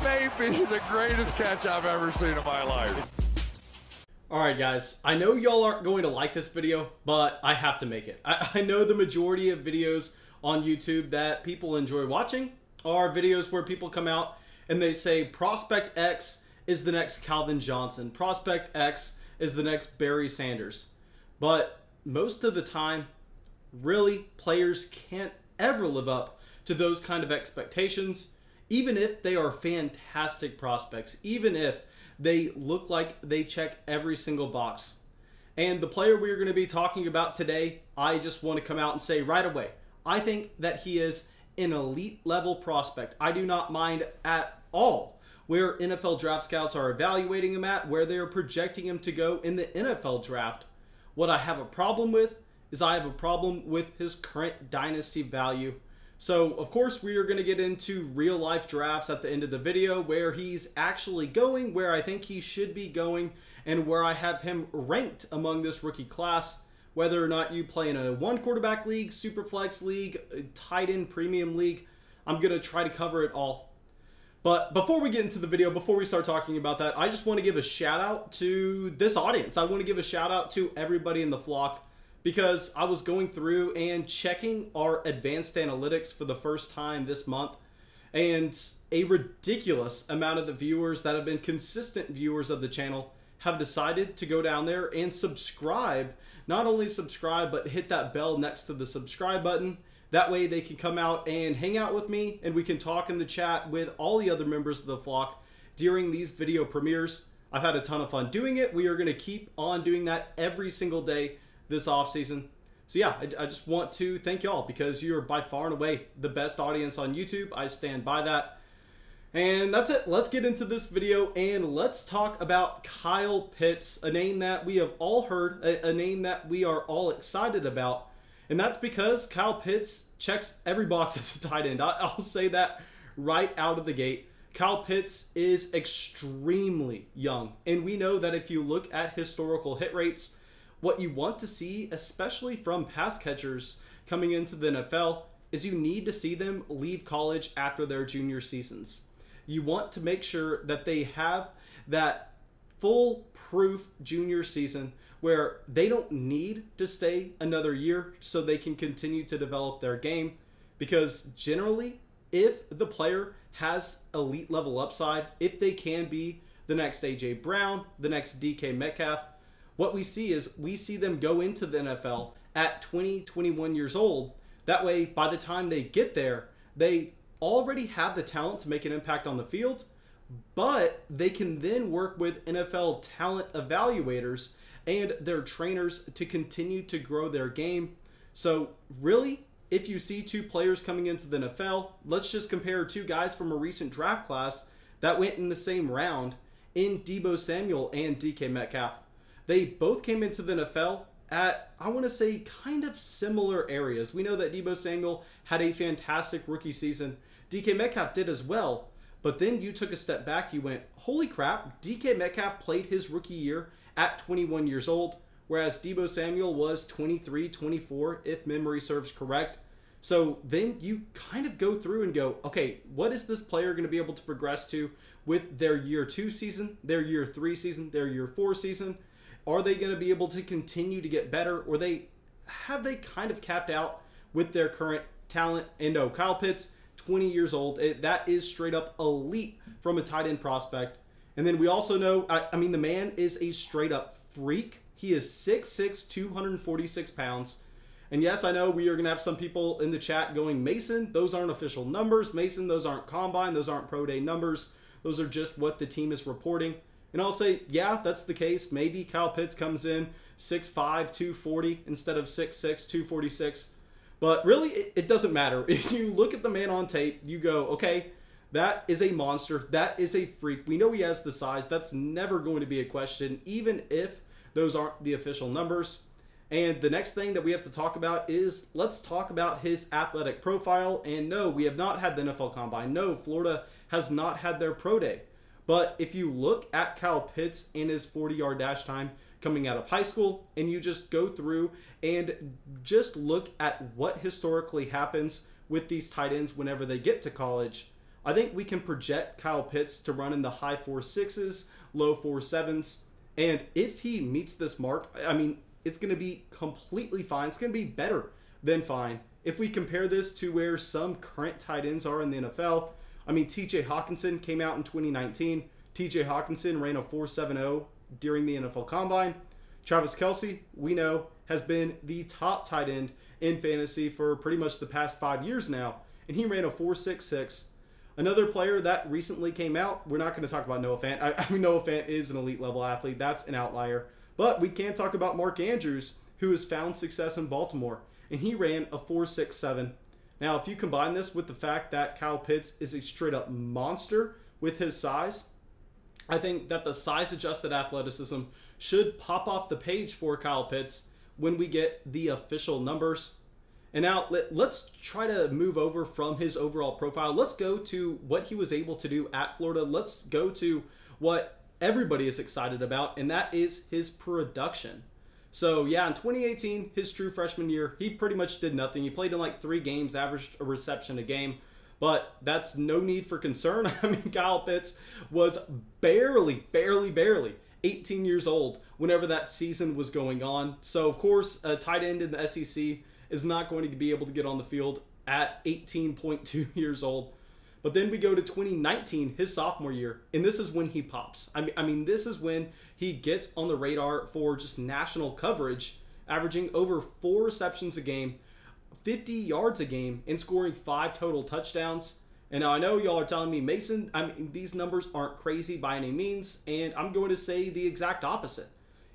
That may be the greatest catch I've ever seen in my life. Alright guys, I know y'all aren't going to like this video, but I have to make it. I know the majority of videos on YouTube that people enjoy watching are videos where people come out and they say Prospect X is the next Calvin Johnson, Prospect X is the next Barry Sanders. But most of the time, really, players can't ever live up to those kind of expectations, even if they are fantastic prospects, even if they look like they check every single box. And the player we're going to be talking about today, I just want to come out and say right away, I think that he is an elite level prospect. I do not mind at all where NFL draft scouts are evaluating him at, where they are projecting him to go in the NFL draft. What I have a problem with is I have a problem with his current dynasty value. So, of course, we are going to get into real life drafts at the end of the video where he's actually going, where I think he should be going, and where I have him ranked among this rookie class. Whether or not you play in a one quarterback league, super flex league, tight end premium league, I'm going to try to cover it all. But before we get into the video, before we start talking about that, I just want to give a shout out to this audience. I want to give a shout out to everybody in the flock, because I was going through and checking our advanced analytics for the first time this month, and a ridiculous amount of the viewers that have been consistent viewers of the channel have decided to go down there and subscribe. Not only subscribe, but hit that bell next to the subscribe button. That way they can come out and hang out with me, and we can talk in the chat with all the other members of the flock during these video premieres. I've had a ton of fun doing it. We are going to keep on doing that every single day this off season. So yeah, I just want to thank y'all, because you're by far and away the best audience on YouTube. I stand by that. And that's it. Let's get into this video and let's talk about Kyle Pitts, a name that we have all heard, a name that we are all excited about. And that's because Kyle Pitts checks every box as a tight end. I'll say that right out of the gate. Kyle Pitts is extremely young. And we know that if you look at historical hit rates, what you want to see, especially from pass catchers coming into the NFL, is you need to see them leave college after their junior seasons. You want to make sure that they have that full-proof junior season where they don't need to stay another year so they can continue to develop their game. Because generally, if the player has elite level upside, if they can be the next A.J. Brown, the next DK Metcalf, what we see is we see them go into the NFL at 20, 21 years old. That way, by the time they get there, they already have the talent to make an impact on the field, but they can then work with NFL talent evaluators and their trainers to continue to grow their game. So really, if you see two players coming into the NFL, let's just compare two guys from a recent draft class that went in the same round in Deebo Samuel and DK Metcalf. They both came into the NFL at, I want to say, kind of similar areas. We know that Deebo Samuel had a fantastic rookie season. DK Metcalf did as well. But then you took a step back. You went, holy crap, DK Metcalf played his rookie year at 21 years old, whereas Deebo Samuel was 23, 24, if memory serves correct. So then you kind of go through and go, okay, what is this player going to be able to progress to with their year 2 season, their year 3 season, their year 4 season? Are they going to be able to continue to get better, or have they kind of capped out with their current talent? And no, Kyle Pitts, 20 years old. That is straight up elite from a tight end prospect. And then we also know, I mean, the man is a straight up freak. He is 6'6", 246 pounds. And yes, I know we are going to have some people in the chat going, Mason, those aren't official numbers. Mason, those aren't combine. Those aren't pro day numbers. Those are just what the team is reporting. And I'll say, yeah, that's the case. Maybe Kyle Pitts comes in 6'5", 240 instead of 6'6", 246. But really, it doesn't matter. If you look at the man on tape, you go, okay, that is a monster. That is a freak. We know he has the size. That's never going to be a question, even if those aren't the official numbers. And the next thing that we have to talk about is, let's talk about his athletic profile. And no, we have not had the NFL Combine. No, Florida has not had their pro day. But if you look at Kyle Pitts and his 40-yard dash time coming out of high school, and you just go through and just look at what historically happens with these tight ends whenever they get to college, I think we can project Kyle Pitts to run in the high 4.6s, low 4.7s. And if he meets this mark, I mean, it's going to be completely fine. It's going to be better than fine. If we compare this to where some current tight ends are in the NFL, I mean, TJ Hawkinson came out in 2019. TJ Hawkinson ran a 4.70 during the NFL Combine. Travis Kelsey, we know, has been the top tight end in fantasy for pretty much the past 5 years now, and he ran a 4.66. Another player that recently came out, we're not going to talk about Noah Fant. I mean, Noah Fant is an elite level athlete. That's an outlier. But we can talk about Mark Andrews, who has found success in Baltimore, and he ran a 4.67. Now, if you combine this with the fact that Kyle Pitts is a straight-up monster with his size, I think that the size-adjusted athleticism should pop off the page for Kyle Pitts when we get the official numbers. And now let's try to move over from his overall profile. Let's go to what he was able to do at Florida. Let's go to what everybody is excited about, and that is his production. So yeah, in 2018, his true freshman year, he pretty much did nothing. He played in like 3 games, averaged a reception a game, but that's no need for concern. I mean, Kyle Pitts was barely 18 years old whenever that season was going on. So of course, a tight end in the SEC is not going to be able to get on the field at 18.2 years old. But then we go to 2019, his sophomore year, and this is when he pops. I mean, this is when he gets on the radar for just national coverage, averaging over 4 receptions a game, 50 yards a game, and scoring 5 total touchdowns. And now I know y'all are telling me, Mason, I mean, these numbers aren't crazy by any means, and I'm going to say the exact opposite.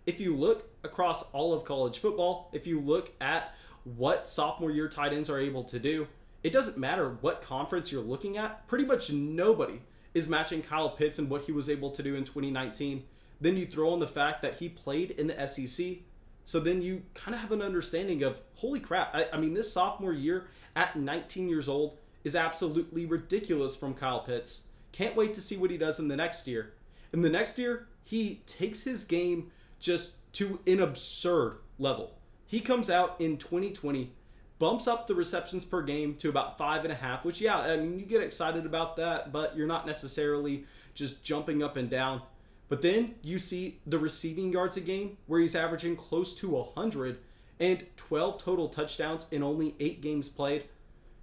If you look across all of college football, if you look at what sophomore year tight ends are able to do, it doesn't matter what conference you're looking at. Pretty much nobody is matching Kyle Pitts and what he was able to do in 2019. Then you throw in the fact that he played in the SEC. So then you kind of have an understanding of, holy crap, I mean, this sophomore year at 19 years old is absolutely ridiculous from Kyle Pitts. Can't wait to see what he does in the next year. In the next year, he takes his game just to an absurd level. He comes out in 2020, bumps up the receptions per game to about 5.5, which, yeah, I mean, you get excited about that, but you're not necessarily just jumping up and down. But then you see the receiving yards a game where he's averaging close to 100 and 12 total touchdowns in only 8 games played.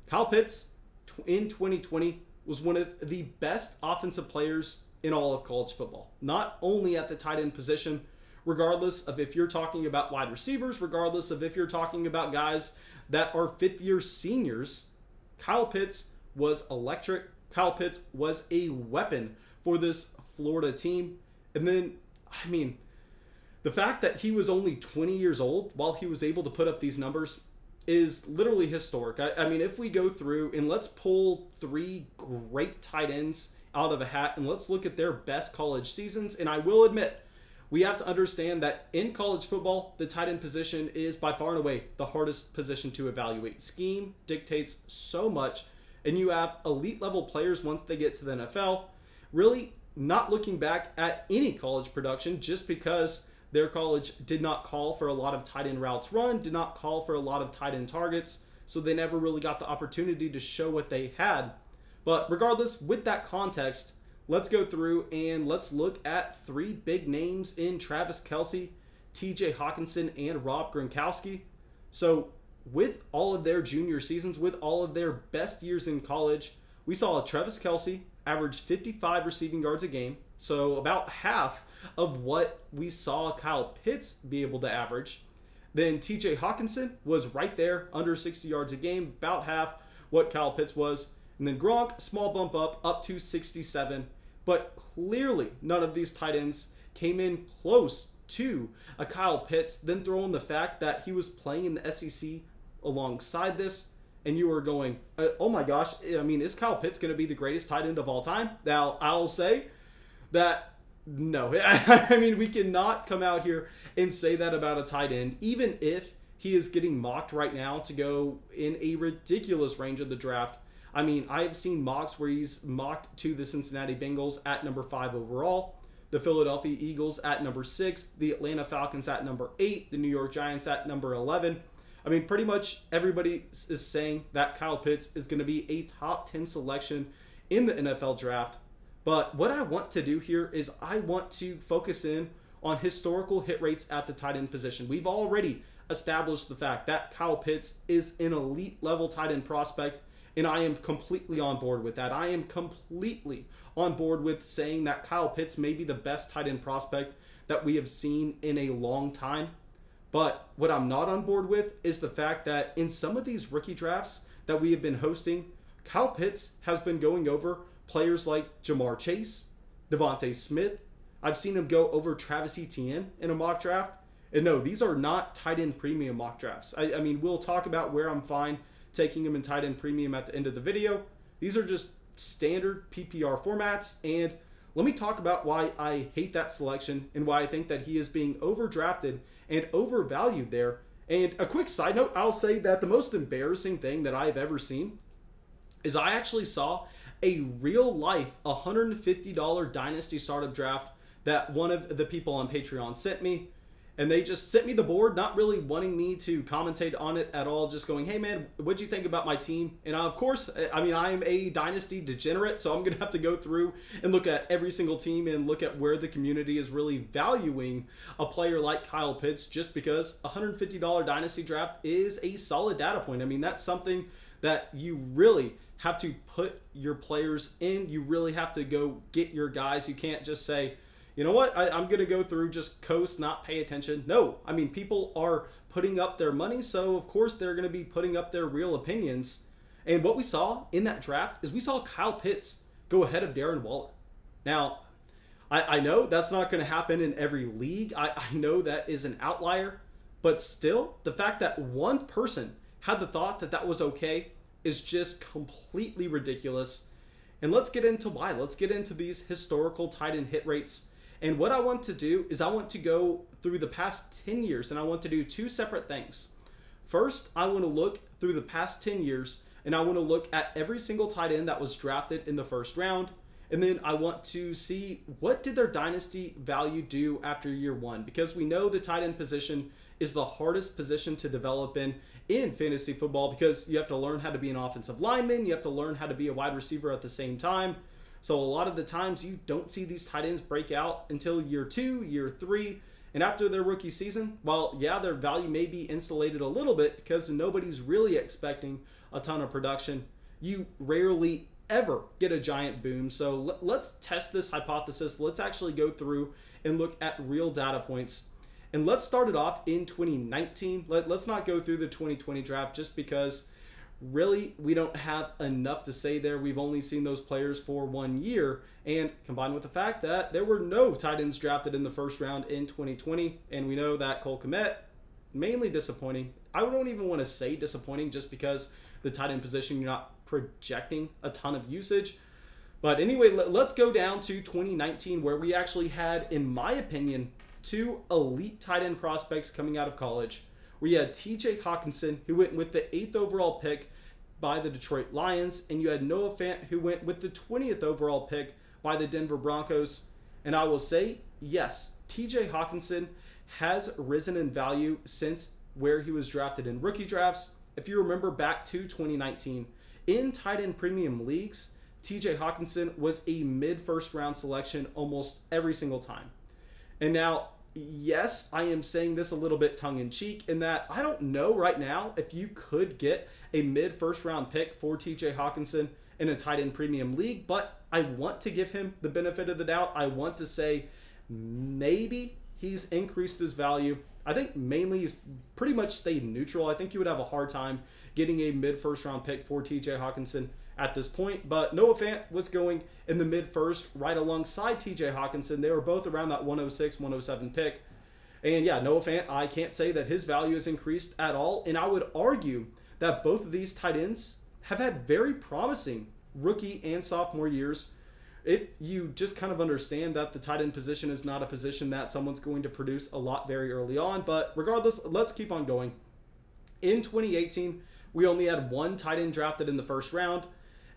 Kyle Pitts in 2020 was one of the best offensive players in all of college football, not only at the tight end position, regardless of if you're talking about wide receivers, regardless of if you're talking about guys that are 5th-year seniors. Kyle Pitts was electric. Kyle Pitts was a weapon for this Florida team. And then, I mean, the fact that he was only 20 years old while he was able to put up these numbers is literally historic. I mean, if we go through and let's pull 3 great tight ends out of a hat and let's look at their best college seasons, and I will admit, we have to understand that in college football, the tight end position is by far and away the hardest position to evaluate. Scheme dictates so much, and you have elite level players once they get to the NFL, really not looking back at any college production just because their college did not call for a lot of tight end routes run, did not call for a lot of tight end targets, so they never really got the opportunity to show what they had. But regardless, with that context, let's go through and let's look at 3 big names in Travis Kelsey, TJ Hawkinson, and Rob Gronkowski. So with all of their junior seasons, with all of their best years in college, we saw Travis Kelsey average 55 receiving yards a game. So about half of what we saw Kyle Pitts be able to average. Then TJ Hawkinson was right there, under 60 yards a game, about half what Kyle Pitts was. And then Gronk, small bump up to 67. But clearly, none of these tight ends came in close to a Kyle Pitts. Then throw in the fact that he was playing in the SEC alongside this, and you were going, oh my gosh, I mean, is Kyle Pitts going to be the greatest tight end of all time? Now, I'll say that no. I mean, we cannot come out here and say that about a tight end, even if he is getting mocked right now to go in a ridiculous range of the draft. I mean, I've seen mocks where he's mocked to the Cincinnati Bengals at number 5 overall, the Philadelphia Eagles at number 6, the Atlanta Falcons at number 8, the New York Giants at number 11. I mean, pretty much everybody is saying that Kyle Pitts is going to be a top 10 selection in the NFL draft. But what I want to do here is I want to focus in on historical hit rates at the tight end position. We've already established the fact that Kyle Pitts is an elite level tight end prospect, and I am completely on board with that. I am completely on board with saying that Kyle Pitts may be the best tight end prospect that we have seen in a long time. But what I'm not on board with is the fact that in some of these rookie drafts that we have been hosting, Kyle Pitts has been going over players like Jamar Chase, Devontae Smith. I've seen him go over Travis Etienne in a mock draft. And no, these are not tight end premium mock drafts. I mean, we'll talk about where I'm fine taking him in tight end premium at the end of the video. These are just standard PPR formats. And let me talk about why I hate that selection and why I think that he is being overdrafted and overvalued there. And a quick side note, I'll say that the most embarrassing thing that I've ever seen is I actually saw a real life $150 Dynasty startup draft that one of the people on Patreon sent me. And they just sent me the board, not really wanting me to commentate on it at all, just going, hey man, what'd you think about my team? And of course, I mean, I'm a Dynasty degenerate, so I'm going to have to go through and look at every single team and look at where the community is really valuing a player like Kyle Pitts, just because $150 Dynasty draft is a solid data point. I mean, that's something that you really have to put your players in. You really have to go get your guys. You can't just say, you know what, I'm going to go through, just coast, not pay attention. No, I mean, people are putting up their money, so of course they're going to be putting up their real opinions. And what we saw in that draft is we saw Kyle Pitts go ahead of Darren Waller. Now, I know that's not going to happen in every league. I know that is an outlier, but still, the fact that one person had the thought that that was okay is just completely ridiculous. And let's get into why. Let's get into these historical tight end hit rates. And what I want to do is I want to go through the past 10 years, and I want to do two separate things. First, I want to look through the past 10 years, and I want to look at every single tight end that was drafted in the first round. And then I want to see what did their dynasty value do after year one, because we know the tight end position is the hardest position to develop in fantasy football, because you have to learn how to be an offensive lineman, you have to learn how to be a wide receiver at the same time. So a lot of the times you don't see these tight ends break out until year 2, year 3, and after their rookie season. While yeah, their value may be insulated a little bit because nobody's really expecting a ton of production, you rarely ever get a giant boom. So let's test this hypothesis. Let's actually go through and look at real data points. And let's start it off in 2019. Let's not go through the 2020 draft just because really we don't have enough to say there. We've only seen those players for 1 year, and combined with the fact that there were no tight ends drafted in the first round in 2020, and we know that Cole Kmet, mainly disappointing. I don't even want to say disappointing just because the tight end position, you're not projecting a ton of usage. But anyway, let's go down to 2019 where we actually had, in my opinion, two elite tight end prospects coming out of college. We had TJ Hawkinson, who went with the 8th overall pick by the Detroit Lions, and you had Noah Fant, who went with the 20th overall pick by the Denver Broncos. And I will say, yes, TJ Hawkinson has risen in value since where he was drafted in rookie drafts. If you remember back to 2019, in tight end premium leagues, TJ Hawkinson was a mid-first round selection almost every single time. And now, yes, I am saying this a little bit tongue-in-cheek in that I don't know right now if you could get a mid-first round pick for TJ Hawkinson in a tight end premium league, but I want to give him the benefit of the doubt. I want to say maybe he's increased his value. I think mainly he's pretty much stayed neutral. I think you would have a hard time getting a mid-first round pick for TJ Hawkinson at this point, but Noah Fant was going in the mid-first right alongside TJ Hawkinson. They were both around that 106, 107 pick. And yeah, Noah Fant, I can't say that his value has increased at all, and I would argue that both of these tight ends have had very promising rookie and sophomore years. If you just kind of understand that the tight end position is not a position that someone's going to produce a lot very early on, but regardless, let's keep on going. In 2018, we only had one tight end drafted in the first round.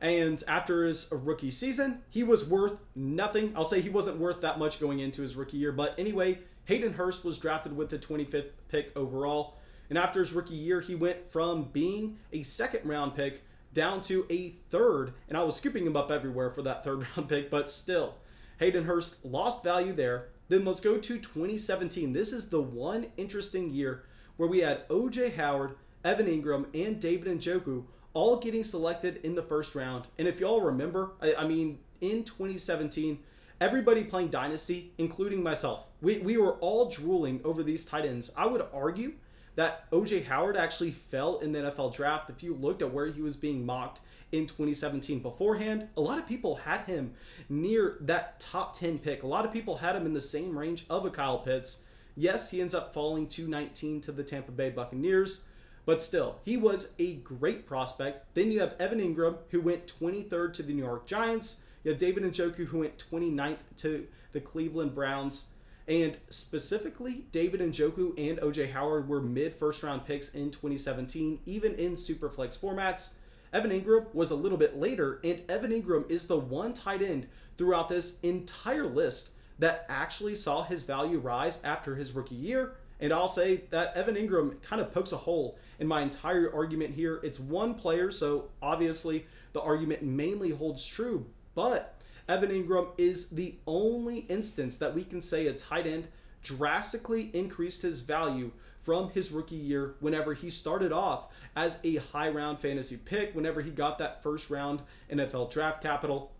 And after his rookie season, he was worth nothing. I'll say he wasn't worth that much going into his rookie year. But anyway, Hayden Hurst was drafted with the 25th pick overall. And after his rookie year, he went from being a second round pick down to a third, and I was scooping him up everywhere for that third round pick, but still, Hayden Hurst lost value there. Then let's go to 2017. This is the one interesting year where we had O.J. Howard, Evan Ingram, and David Njoku all getting selected in the first round. And if y'all remember, I mean, in 2017, everybody playing Dynasty, including myself, we were all drooling over these tight ends. I would argue that O.J. Howard actually fell in the NFL draft. If you looked at where he was being mocked in 2017 beforehand, a lot of people had him near that top 10 pick. A lot of people had him in the same range of a Kyle Pitts. Yes, he ends up falling to 19 to the Tampa Bay Buccaneers, but still, he was a great prospect. Then you have Evan Ingram, who went 23rd to the New York Giants. You have David Njoku, who went 29th to the Cleveland Browns. And specifically, David Njoku and O.J. Howard were mid-first round picks in 2017, even in Superflex formats. Evan Ingram was a little bit later, and Evan Ingram is the one tight end throughout this entire list that actually saw his value rise after his rookie year. And I'll say that Evan Ingram kind of pokes a hole in my entire argument here. It's one player, so obviously the argument mainly holds true, but Evan Ingram is the only instance that we can say a tight end drastically increased his value from his rookie year whenever he started off as a high round fantasy pick, whenever he got that first round NFL draft capital.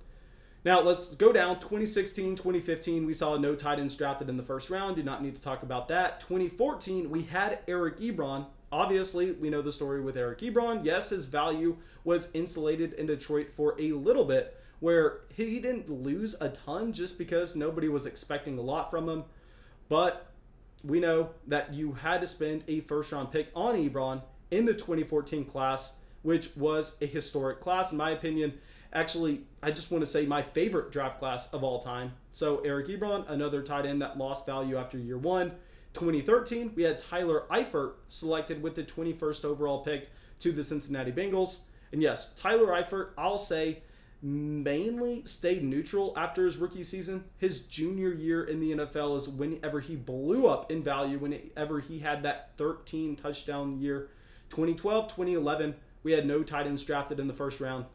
Now let's go down. 2016, 2015, we saw no tight ends drafted in the first round. Do not need to talk about that. 2014, we had Eric Ebron. Obviously, we know the story with Eric Ebron. Yes, his value was insulated in Detroit for a little bit, where he didn't lose a ton just because nobody was expecting a lot from him. But we know that you had to spend a first-round pick on Ebron in the 2014 class, which was a historic class, in my opinion. Actually, I just want to say my favorite draft class of all time. So Eric Ebron, another tight end that lost value after year one. 2013, we had Tyler Eifert selected with the 21st overall pick to the Cincinnati Bengals. And yes, Tyler Eifert, I'll say, mainly stayed neutral after his rookie season. His junior year in the NFL is whenever he blew up in value, whenever he had that 13 touchdown year. 2012, 2011, we had no tight ends drafted in the first round.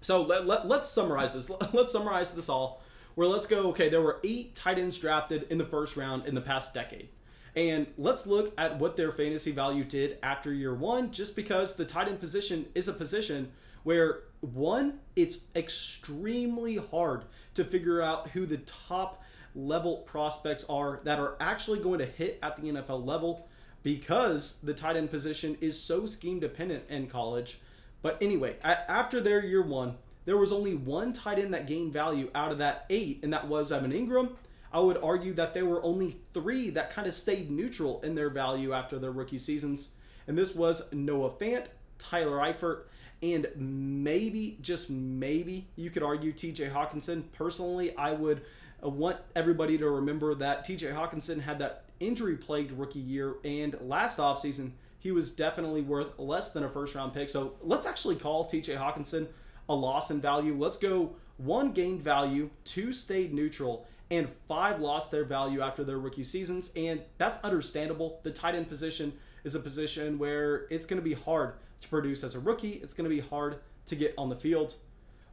So let's summarize this. Let's summarize this all, where let's go, okay, there were 8 tight ends drafted in the first round in the past decade. And let's look at what their fantasy value did after year one, just because the tight end position is a position where, one, it's extremely hard to figure out who the top level prospects are that are actually going to hit at the NFL level, because the tight end position is so scheme dependent in college. But anyway, after their year one, there was only one tight end that gained value out of that 8, and that was Evan Ingram. I would argue that there were only 3 that kind of stayed neutral in their value after their rookie seasons, and this was Noah Fant, Tyler Eifert, and maybe, just maybe, you could argue TJ Hawkinson. Personally, I would want everybody to remember that TJ Hawkinson had that injury-plagued rookie year, and last offseason, he was definitely worth less than a first-round pick. So let's actually call TJ Hawkinson a loss in value. Let's go 1 gained value, 2 stayed neutral, and 5 lost their value after their rookie seasons. And that's understandable. The tight end position is a position where it's going to be hard to produce as a rookie. It's going to be hard to get on the field.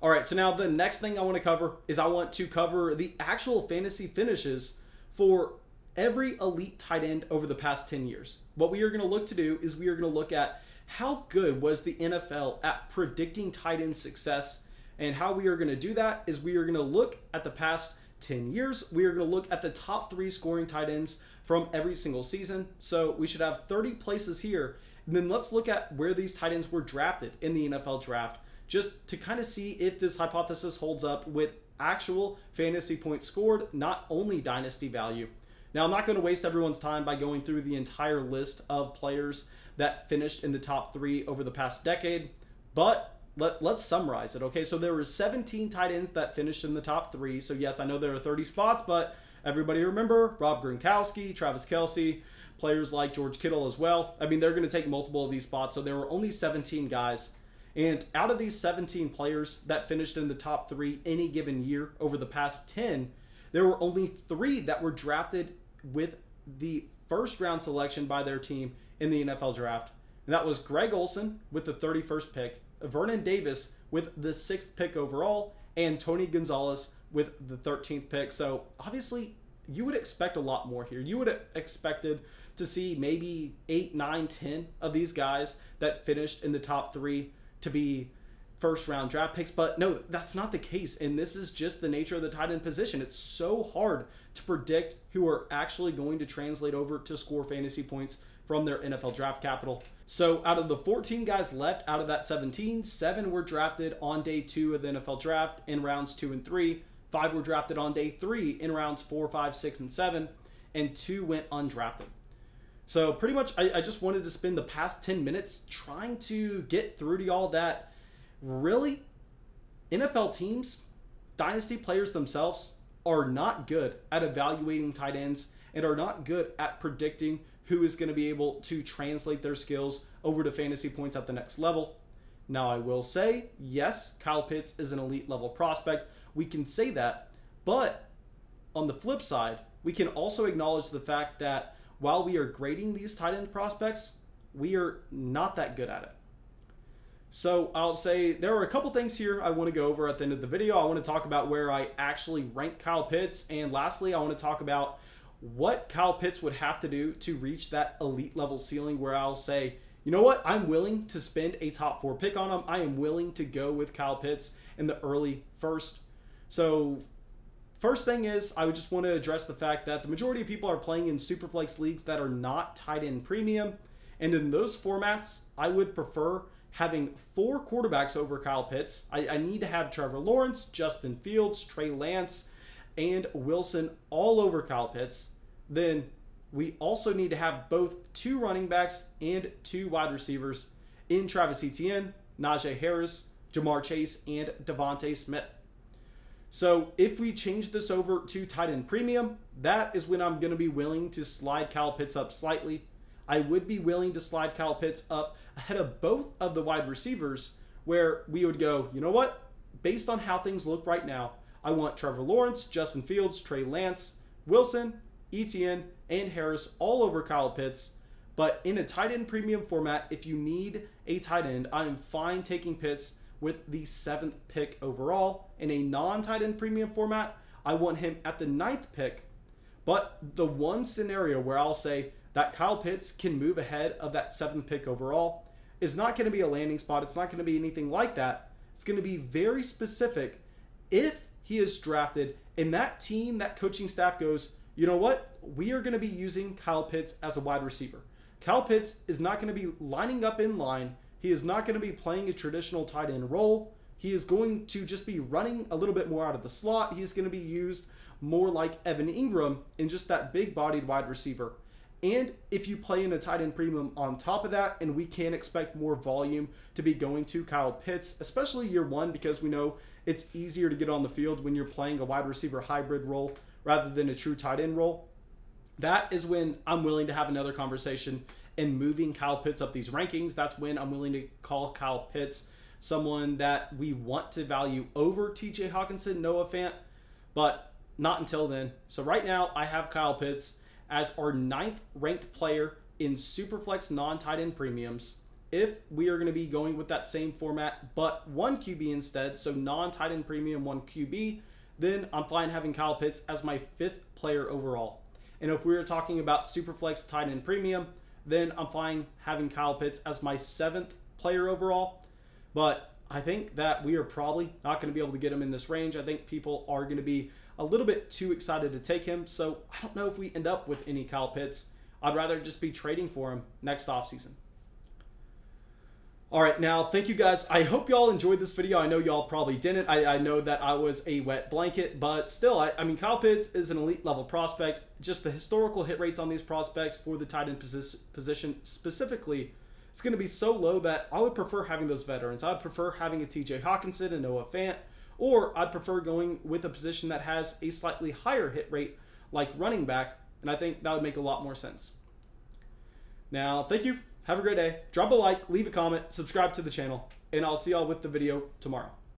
All right, so now the next thing I want to cover is I want to cover the actual fantasy finishes for every elite tight end over the past 10 years. What we are going to look to do is we are going to look at how good was the NFL at predicting tight end success. And how we are going to do that is we are going to look at the past 10 years. We are going to look at the top 3 scoring tight ends from every single season. So we should have 30 places here. And then let's look at where these tight ends were drafted in the NFL draft, just to kind of see if this hypothesis holds up with actual fantasy points scored, not only dynasty value. Now, I'm not going to waste everyone's time by going through the entire list of players that finished in the top 3 over the past decade, but let's summarize it, okay? So there were 17 tight ends that finished in the top 3. So yes, I know there are 30 spots, but everybody remember Rob Gronkowski, Travis Kelsey, players like George Kittle as well. I mean, they're going to take multiple of these spots, so there were only 17 guys. And out of these 17 players that finished in the top 3 any given year over the past 10, there were only 3 that were drafted with the first round selection by their team in the NFL draft. And that was Greg Olsen with the 31st pick, Vernon Davis with the 6th pick overall, and Tony Gonzalez with the 13th pick. So obviously you would expect a lot more here. You would have expected to see maybe 8, 9, 10 of these guys that finished in the top 3 to be first round draft picks, but no, that's not the case. And this is just the nature of the tight end position. It's so hard to predict who are actually going to translate over to score fantasy points from their NFL draft capital. So out of the 14 guys left out of that 17, 7 were drafted on day 2 of the NFL draft in rounds 2 and 3. 5 were drafted on day 3 in rounds 4, 5, 6, and 7, and 2 went undrafted. So pretty much I just wanted to spend the past 10 minutes trying to get through to y'all that really, NFL teams, dynasty players themselves, are not good at evaluating tight ends and are not good at predicting who is going to be able to translate their skills over to fantasy points at the next level. Now, I will say, yes, Kyle Pitts is an elite level prospect. We can say that, but on the flip side, we can also acknowledge the fact that while we are grading these tight end prospects, we are not that good at it. So I'll say there are a couple things here I want to go over at the end of the video. I want to talk about where I actually rank Kyle Pitts. And lastly, I want to talk about what Kyle Pitts would have to do to reach that elite level ceiling where I'll say, you know what, I'm willing to spend a top 4 pick on him. I am willing to go with Kyle Pitts in the early first. So first thing is, I would just want to address the fact that the majority of people are playing in Superflex leagues that are not tight end premium. And in those formats, I would prefer having 4 quarterbacks over Kyle Pitts. I need to have Trevor Lawrence, Justin Fields, Trey Lance, and Wilson all over Kyle Pitts. Then we also need to have both 2 running backs and 2 wide receivers in Travis Etienne, Najee Harris, Jamar Chase, and Devontae Smith. So if we change this over to tight end premium, that is when I'm going to be willing to slide Kyle Pitts up slightly. I would be willing to slide Kyle Pitts up ahead of both of the wide receivers, where we would go, you know what? Based on how things look right now, I want Trevor Lawrence, Justin Fields, Trey Lance, Wilson, Etienne, and Harris all over Kyle Pitts. But in a tight end premium format, if you need a tight end, I am fine taking Pitts with the 7th pick overall. In a non-tight end premium format, I want him at the 9th pick. But the one scenario where I'll say that Kyle Pitts can move ahead of that 7th pick overall is not going to be a landing spot. It's not going to be anything like that. It's going to be very specific if he is drafted and that team, that coaching staff goes, you know what? We are going to be using Kyle Pitts as a wide receiver. Kyle Pitts is not going to be lining up in line. He is not going to be playing a traditional tight end role. He is going to just be running a little bit more out of the slot. He's going to be used more like Evan Ingram in just that big-bodied wide receiver. And if you play in a tight end premium on top of that, and we can expect more volume to be going to Kyle Pitts, especially year 1, because we know it's easier to get on the field when you're playing a wide receiver hybrid role rather than a true tight end role. That is when I'm willing to have another conversation and moving Kyle Pitts up these rankings. That's when I'm willing to call Kyle Pitts someone that we want to value over TJ Hawkinson, Noah Fant, but not until then. So right now I have Kyle Pitts as our 9th ranked player in Superflex non-tight end premiums. If we are going to be going with that same format, but 1 QB instead, so non-tight end premium 1 QB, then I'm fine having Kyle Pitts as my 5th player overall. And if we are talking about Superflex tight end premium, then I'm fine having Kyle Pitts as my 7th player overall. But I think that we are probably not going to be able to get him in this range. I think people are going to be a little bit too excited to take him. So I don't know if we end up with any Kyle Pitts. I'd rather just be trading for him next offseason. All right, now, thank you guys. I hope y'all enjoyed this video. I know y'all probably didn't. I know that I was a wet blanket, but still, I mean, Kyle Pitts is an elite level prospect. Just the historical hit rates on these prospects for the tight end position specifically, it's going to be so low that I would prefer having those veterans. I'd prefer having a TJ Hawkinson and Noah Fant, or I'd prefer going with a position that has a slightly higher hit rate like running back, and I think that would make a lot more sense. Now, thank you. Have a great day. Drop a like, leave a comment, subscribe to the channel, and I'll see y'all with the video tomorrow.